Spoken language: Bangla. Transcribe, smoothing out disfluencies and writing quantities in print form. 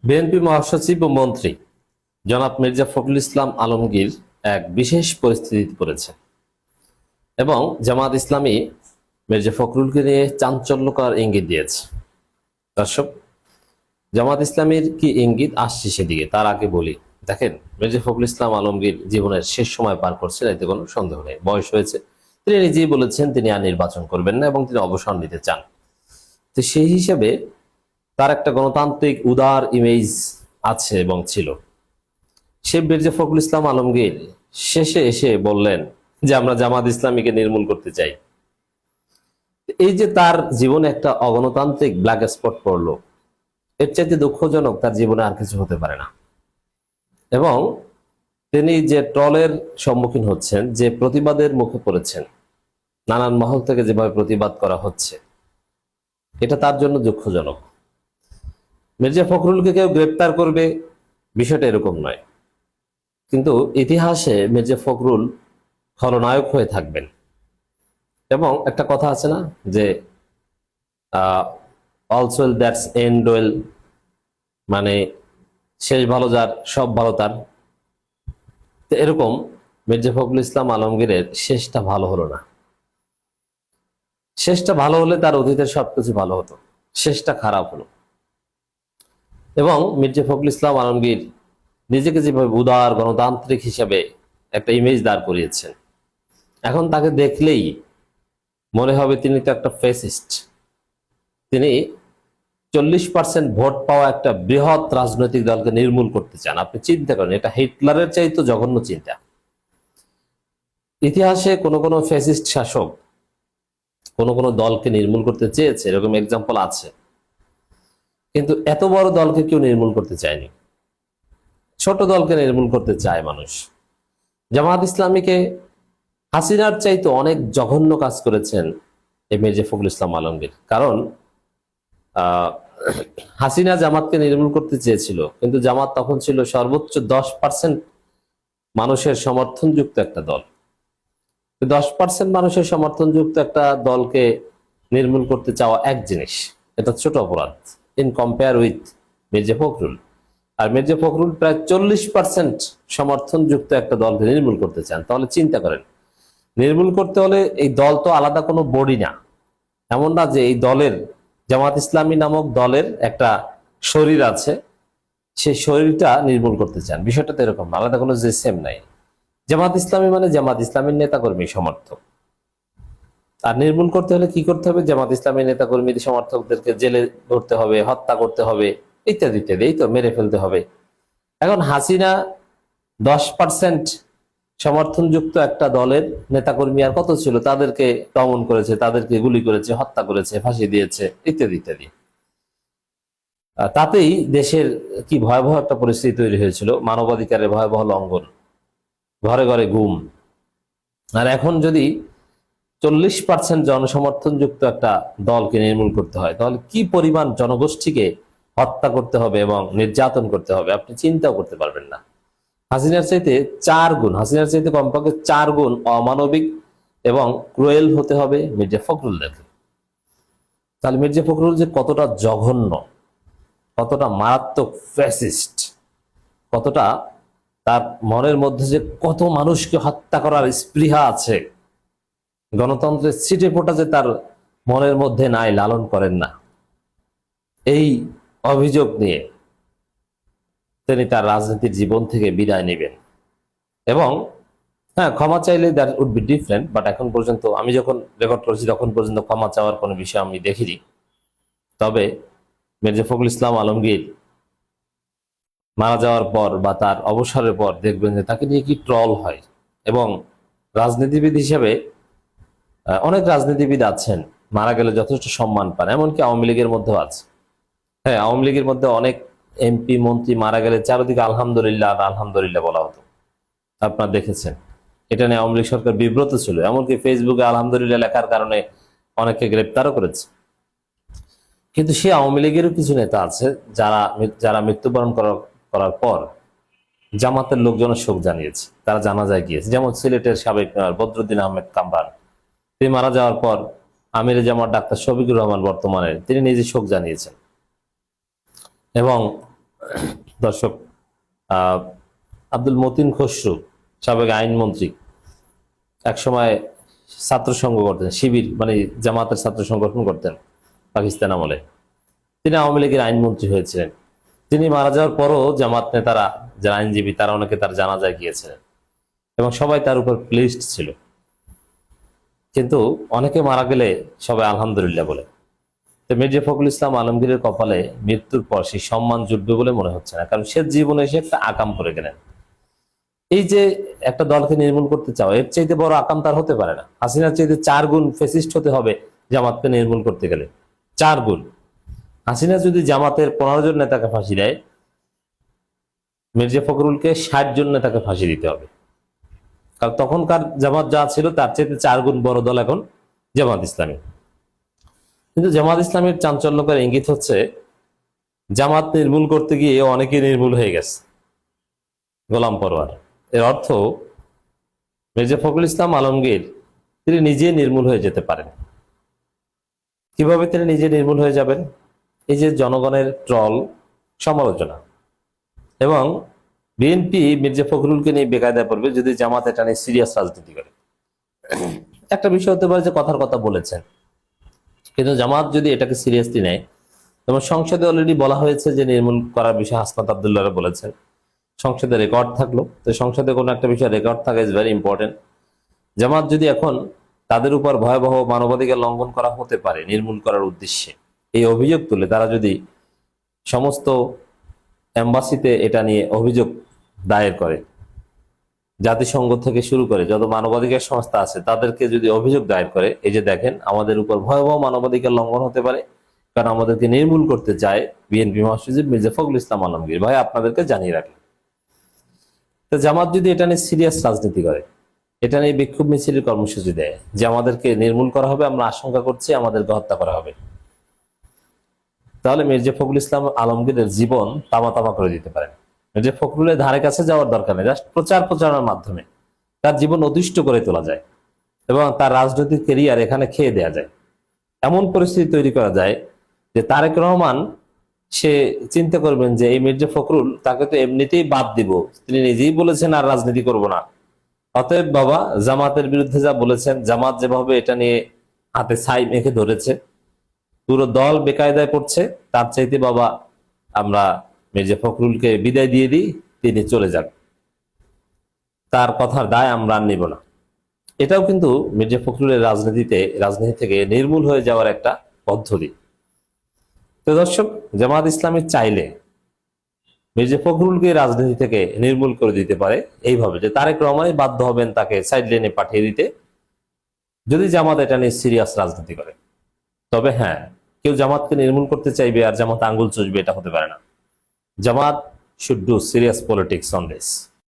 বিএনপি মহাসচিব ও মন্ত্রী জনাব মির্জা ফখরুল ইসলাম আলমগীর এক বিশেষ পরিস্থিতিতে পড়েছে এবং জামাত ইসলামী মির্জা ফখরুলকে নিয়ে চাঞ্চল্যকর ইঙ্গিত দিয়েছে। দর্শক, জামাত ইসলামীর কি ইঙ্গিত আসছে সেদিকে তার আগে বলি, দেখেন, মির্জা ফখরুল ইসলাম আলমগীর জীবনের শেষ সময় পার করছেন, এতে কোনো সন্দেহ নেই। বয়স হয়েছে, তিনি নিজেই বলেছেন তিনি আর নির্বাচন করবেন না এবং তিনি অবসর নিতে চান। তো সেই হিসেবে তার একটা গণতান্ত্রিক উদার ইমেজ আছে এবং ছিল। সে মির্জা ফখরুল ইসলাম আলমগীর শেষে এসে বললেন যে আমরা জামাত ইসলামীকে নির্মূল করতে চাই। এই যে তার জীবনে একটা অগণতান্ত্রিক ব্ল্যাক স্পট পড়লো, এর চাইতে দুঃখজনক তার জীবনে আর কিছু হতে পারে না। এবং তিনি যে ট্রলের সম্মুখীন হচ্ছেন, যে প্রতিবাদের মুখে পড়েছেন, নানান মহল থেকে যেভাবে প্রতিবাদ করা হচ্ছে, এটা তার জন্য দুঃখজনক। মির্জা ফখরুলকে কেউ গ্রেপ্তার করবে, বিষয়টা এরকম নয়, কিন্তু ইতিহাসে মির্জা ফখরুল খলনায়ক হয়ে থাকবেন। এবং একটা কথা আছে না যে all's well that's and well, মানে শেষ ভালো যার সব ভালো তার। তো এরকম মির্জা ফখরুল ইসলাম আলমগীরের শেষটা ভালো হলো না। শেষটা ভালো হলে তার অতীতের সবকিছু ভালো হতো, শেষটা খারাপ হলো। এবং মির্জা ফখরুল ইসলাম আলমগীর নিজেকে যেভাবে উদার গণতান্ত্রিক হিসেবে একটা ইমেজ দাঁড় করিয়েছেন, এখন তাকে দেখলেই মনে হবে তিনি তো একটা ফ্যাসিস্ট। তিনি 40% ভোট পাওয়া একটা বৃহৎ রাজনৈতিক দলকে নির্মূল করতে চান। আপনি চিন্তা করেন, এটা হিটলারের চাইতে জঘন্য চিন্তা। ইতিহাসে কোন কোন ফ্যাসিস্ট শাসক কোন কোন দলকে নির্মূল করতে চেয়েছে, এরকম এক্সাম্পল আছে, কিন্তু এত বড় দলকে কেউ নির্মূল করতে চায়নি। ছোট দলকে নির্মূল করতে চায় মানুষ। জামাত ইসলামীকে হাসিনার চাইতে অনেক জঘন্য কাজ করেছেন এই মির্জা ফখরুল ইসলাম আলমগীর। কারণ হাসিনা জামাতকে নির্মূল করতে চেয়েছিল, কিন্তু জামাত তখন ছিল সর্বোচ্চ 10% মানুষের সমর্থনযুক্ত একটা দল। 10% মানুষের সমর্থনযুক্ত একটা দলকে নির্মূল করতে চাওয়া এক জিনিস, এটা ছোট অপরাধ in compare with Mirza Fakhrul. আর মির্জা ফখরুল প্রায় 40% সমর্থনযুক্ত একটা দলকে নির্মূল করতে চান। তাহলে চিন্তা করেন, নির্মূল করতে হলে এই দল তো আলাদা কোনো বডি না। এমন না যে এই দলের, জামাত ইসলামী নামক দলের একটা শরীর আছে, সেই শরীরটা নির্মূল করতে চান। বিষয়টা তো এরকম না, আলাদা কোনো সিস্টেম নাই। জামাত ইসলামী মানে জামাত ইসলামীর নেতাকর্মী সমর্থক। আর নির্মূল করতে হলে কি করতে হবে? জামাত ইসলামী নেতাকর্মী সমর্থকদেরকে জেলে ধরতে হবে, হত্যা করতে হবে, ইত্যাদি ইত্যাদি, এই তো মেরে ফেলতে হবে। এখন হাসিনা 10% সমর্থনযুক্ত একটা দলের নেতাকর্মী আর কত ছিল, তাদেরকে দমন করেছে, তাদেরকে গুলি করেছে, হত্যা করেছে, ফাঁসি দিয়েছে, ইত্যাদি ইত্যাদি। তাতেই দেশের কি ভয়াবহ একটা পরিস্থিতি তৈরি হয়েছিল, মানবাধিকারের ভয়াবহ লঙ্ঘন, ঘরে ঘরে গুম। আর এখন যদি 40% জনসমর্থনযুক্ত একটা দলকে নির্মূল করতে হয়, তাহলে কি পরিমাণ জনগোষ্ঠীকে হত্যা করতে হবে এবং নির্যাতন করতে হবে আপনি চিন্তাও করতে পারবেন না। হাসিনার চাইতে 4 গুণ, হাসিনার চাইতে কমপক্ষে 4 গুণ অমানবিক এবং ক্রুয়েল হতে হবে মির্জা ফখরুলদেরকে। তাহলে মির্জা ফখরুল যে কতটা জঘন্য, কতটা মারাত্মক ফ্যাসিস্ট, কতটা তার মনের মধ্যে যে কত মানুষকে হত্যা করার স্পৃহা আছে, গণতন্ত্রের ছিটে ফোটা যে তার মনের মধ্যে নাই, লালন করেন না, এই অভিযোগ নিয়ে তিনি তার রাজনীতির জীবন থেকে বিদায় নেবেন। এবং হ্যাঁ, ক্ষমা চাইলে that would be different, but এখন পর্যন্ত আমি যখন রেকর্ড করেছি তখন পর্যন্ত ক্ষমা চাওয়ার কোনো বিষয় আমি দেখিনি। তবে মির্জা ফখরুল ইসলাম আলমগীর মারা যাওয়ার পর বা তার অবসরের পর দেখবেন যে তাকে নিয়ে কি ট্রল হয়। এবং রাজনীতিবিদ হিসেবে অনেক রাজনীতিবিদ আছেন মারা গেলে যথেষ্ট সম্মান পান, এমনকি আওয়ামী লীগের মধ্যেও আছে। হ্যাঁ, আওয়ামী লীগের মধ্যে অনেক এমপি মন্ত্রী মারা গেলে চারিদিকে আলহামদুলিল্লাহ আলহামদুলিল্লাহ বলা হতো, আপনারা দেখেছেন। এটা নিয়ে আওয়ামী লীগ সরকার বিব্রত ছিল, এমনকি ফেসবুকে আলহামদুলিল্লাহ লেখার কারণে অনেককে গ্রেপ্তারও করেছে। কিন্তু সে আওয়ামী লীগেরও কিছু নেতা আছে যারা যারা মৃত্যুবরণ করার পর জামাতের লোকজনের শোক জানিয়েছে, তারা জানাজায় গিয়েছে। যেমন সিলেটের সাবেক মেয়র বদরুদ্দিন আহমেদ কামরান, তিনি মারা যাওয়ার পর আমিরে জামাত ডাক্তার শফিকুর রহমান বর্তমানে তিনি নিজে শোক জানিয়েছেন। এবং দর্শক, আহ, আব্দুল মতিন খসরু, সাবেক আইনমন্ত্রী, একসময় ছাত্র সংঘ করতেন, শিবির মানে জামাতের ছাত্র সংগঠন করতেন পাকিস্তান আমলে। তিনি আওয়ামী লীগের আইনমন্ত্রী হয়েছিলেন। তিনি মারা যাওয়ার পরও জামাত নেতারা, যারা আইনজীবী, তারা অনেকে তার জানাজায় গিয়েছিলেন এবং সবাই তার উপর প্লিজড ছিল। কিন্তু অনেকে মারা গেলে সবাই আলহামদুলিল্লাহ বলে। তো মির্জা ফখরুল ইসলাম আলমগীরের কপালে মৃত্যুর পর সেই সম্মান জুটবে বলে মনে হচ্ছে না, কারণ সে জীবনে এসে একটা আকাম করে গেলেন। এই যে একটা দলকে নির্মূল করতে চাও, এর চাইতে বড় আকাম তার হতে পারে না। হাসিনার চাইতে 4 গুণ ফেসিস্ট হতে হবে জামাতকে নির্মূল করতে গেলে, 4 গুণ। হাসিনা যদি জামাতের 15 জন নেতাকে ফাঁসি দেয়, মির্জা ফখরুলকে 60 জন নেতাকে ফাঁসি দিতে হবে। কারণ তখনকার জামাত যা ছিল তার চাইতে 4 গুণ বড় দল এখন জামাত ইসলামী। কিন্তু জামাত ইসলামের চাঞ্চল্যকর ইঙ্গিত হচ্ছে জামাত নির্মূল করতে গিয়ে অনেকেই নির্মূল হয়ে গেছে। গোলাম পরোয়ার, এর অর্থ মির্জা ফখরুল ইসলাম আলমগীর তিনি নিজে নির্মূল হয়ে যেতে পারেন। কিভাবে তিনি নিজে নির্মূল হয়ে যাবেন? এই যে জনগণের ট্রল, সমালোচনা, এবং বিএনপি মির্জা ফখরুলকে নিয়ে বেকায়দায় পড়বে যদি জামাত এটা নিয়ে সিরিয়াস রাজনীতি করে। একটা বিষয় হতে পারে যে কথার কথা বলেছেন, কিন্তু জামাত যদি এটাকে সিরিয়াসলি নেয়, যেমন সংসদে অলরেডি বলা হয়েছে যে নির্মূল করার বিষয়ে হাসনাত আব্দুল্লাহ বলেছেন, সংসদে রেকর্ড থাকলো। তো সংসদে কোনো একটা বিষয় রেকর্ড থাকা ইজ ভেরি ইম্পর্টেন্ট। জামাত যদি এখন তাদের উপর ভয়াবহ মানবাধিকার লঙ্ঘন করা হতে পারে নির্মূল করার উদ্দেশ্যে এই অভিযোগ তুলে, তারা যদি সমস্ত এম্বাসিতে এটা নিয়ে অভিযোগ দায়ের করে, জাতিসংঘ থেকে শুরু করে যত মানবাধিকার সংস্থা আছে তাদেরকে যদি অভিযোগ দায়ের করে, এই যে দেখেন আমাদের উপর ভয়াবহ মানবাধিকার লঙ্ঘন হতে পারে, কারণ আমাদেরকে নির্মূল করতে চায় বিএনপি মহাসচিব মির্জা ফখরুল ইসলাম আলমগীর, ভাই আপনাদেরকে জানিয়ে রাখেন। তো জামাত যদি এটা নিয়ে সিরিয়াস রাজনীতি করে, এটা নিয়ে বিক্ষোভ মিছিলের কর্মসূচি দেয় যে আমাদেরকে নির্মূল করা হবে, আমরা আশঙ্কা করছি আমাদেরকে হত্যা করা হবে, তাহলে মির্জা ফখরুল ইসলাম আলমগীরের জীবন তামা তামা করে দিতে পারেন। মির্জা ফখরুলের ধারে কাছে যাওয়ার দরকার নেই, জাস্ট প্রচারণার মাধ্যমে তার জীবন অতিষ্ঠ করে তোলা যায় এবং তার রাজনৈতিক কেরিয়ার এখানে খেয়ে দেয়া যায়। এমন পরিস্থিতি তৈরি করা যায় যে তারেক রহমান সে চিন্তা করবেন যে এই মির্জা ফখরুল, তাকে তো এমনিতেই বাদ দিব, তিনি নিজেই বলেছেন আর রাজনীতি করব না। অতএব বাবা, জামাতের বিরুদ্ধে যা বলেছেন, জামাত যেভাবে এটা নিয়ে হাতে ছাই মেখে ধরেছে, পুরো দল বেকায়দায় পড়ছে, তার চাইতে বাবা আমরা মির্জা ফখরুলকে বিদায় দিয়ে দিই, তিনি চলে যান, তার কথার দায় আমরা নিব না। এটাও কিন্তু মির্জা ফখরুলের রাজনীতি থেকে নির্মূল হয়ে যাওয়ার একটা পদ্ধতি। তো দর্শক, জামাত ইসলামী চাইলে মির্জা ফখরুলকে রাজনীতি থেকে নির্মূল করে দিতে পারে এইভাবে যে তারেক রহমানই বাধ্য হবেন তাকে সাইড লাইনে পাঠিয়ে দিতে, যদি জামাত এটা নিয়ে সিরিয়াস রাজনীতি করে। তবে হ্যাঁ, কেউ জামাতকে নির্মূল করতে চাইবে আর জামাত আঙ্গুল চুষবে, এটা হতে পারে না। Jamaat should do serious politics on this.